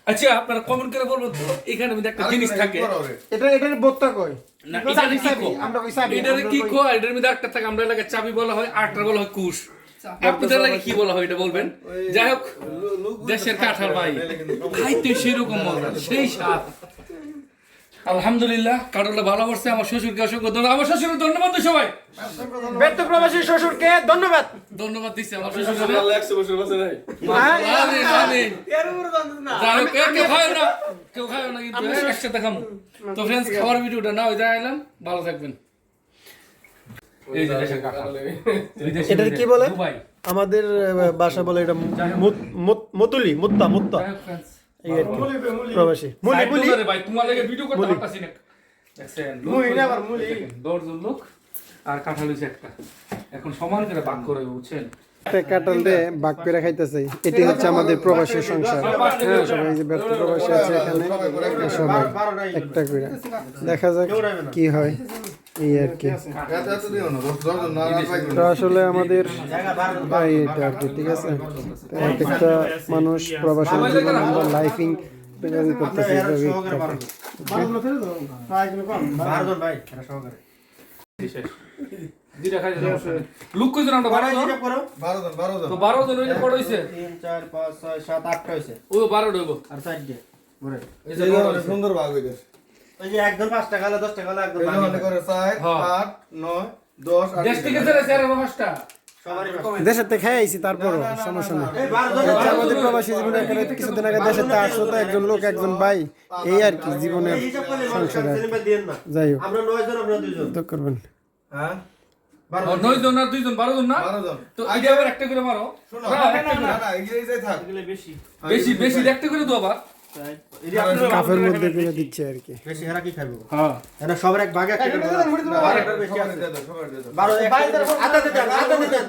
আচ্ছা আপনারা কমেন্ট করে বলবো তো এখানে মধ্যে একটা জিনিস থাকে এটার বোতটা কই না এটারে কি কো আমরা কই চাবি এটারে কি কো এটার মধ্যে একটা থাকে আমরা এলাকায় চাবি বলা হয় আটটা বলা হয় কুশ আপনাদের লাগে কি বলা হয় এটা বলবেন যাই হোক দেশের কাঁঠাল ভাই খাইতে সেরকম মজা সেই স্বাদ আলহামদুলিল্লাহ কাঁঠালটা ভালো করছে আমার শ্বশুরকে অসংখ্য ধন্যবাদ আমার শ্বশুরকে ধন্যবাদ তো সবাই ব্যর্থ প্রবাসী শ্বশুরকে ধন্যবাদ ধন্যবাদ দিচ্ছি আমার শ্বশুরকে আল্লাহ 100 বছর বাঁচে নাই আমিন আমিন যাই হোক কেউ খায় না কেউ খায় না কিন্তু একসাথে খামু তো ফ্রেন্ডস খাবার ভিডিওটা না ওই এলাম ভালো থাকবেন এই যে দেশের কাঁঠাল এটার কি বলে দুবাই আমাদের ভাষা বলে এটা মতুলি মুত্তা মুত্তা যাই হোক ফ্রেন্ডস এই আর কি প্রবাসী মুলি মুলি রে ভাই তোমার লাগে ভিডিও করতে পারতাছি না দেখছেন মুলি না আবার মুলি দশজন লোক আর কাঁঠাল হইছে একটা এখন সমান করে ভাগ করে বুঝছেন একটা কাঁঠাল রে বাগ করে খাইতেছে এটি হচ্ছে আমাদের প্রবাসী সংসার হ্যাঁ সবাই যে ব্যর্থ প্রবাসী আছে এখানে সবাই একটা করে দেখা যাক কি হয় এই আর কি তো আসলে আমাদের এটা আর কি ঠিক আছে তো একটা মানুষ প্রবাসী জীবন আমরা লাইফিং করতেছি দুইটা খাই লুক কইছেন আমরা 12 জন তো 12 জন হইলে কত হইছে 3 4 5 6 7 8 হইছে ও 12 হইবো আর 4 ডে পরে এই যে 12 হইছে। সুন্দর ভাগ হইছে ওই যে একদম 5 টাকা 10 টাকা একদম এই মানে করে 4 হ্যাঁ। 8 9 10 দেশ থেকে চলে স্যার বাবাসটা সবারই দেশের থেকে খাই আইছি তারপরও সমস্যা নেই এই 12 জন হচ্ছে আমাদের প্রবাসী জীবনে এখানে কিছুদিন আগে দেশের থেকে আসলো তো একজন লোক একজন ভাই এই আর কি জীবনের হিসাব করলে সংসারে সিনেমা দেন না যাই হোক আমরা 9 জন আমরা 2 জন তো করবেন হ্যাঁ 9 জন আর 2 জন 12 জন না 12 জন তো আগে আবার একটা করে মারো শোনো না, না একটা করে। না এগিয়ে যাই থাক এগুলো বেশি বেশি বেশি একটা করে দাও আবার এই যে আপনারা কাফের মধ্যে করে দিচ্ছে আর কি বেশি হেরা কি খাইবো হ্যাঁ এরা সবার এক ভাগে একটা করে সবার দিয়ে দাও সবার দিয়ে দাও 12 আদা দিতে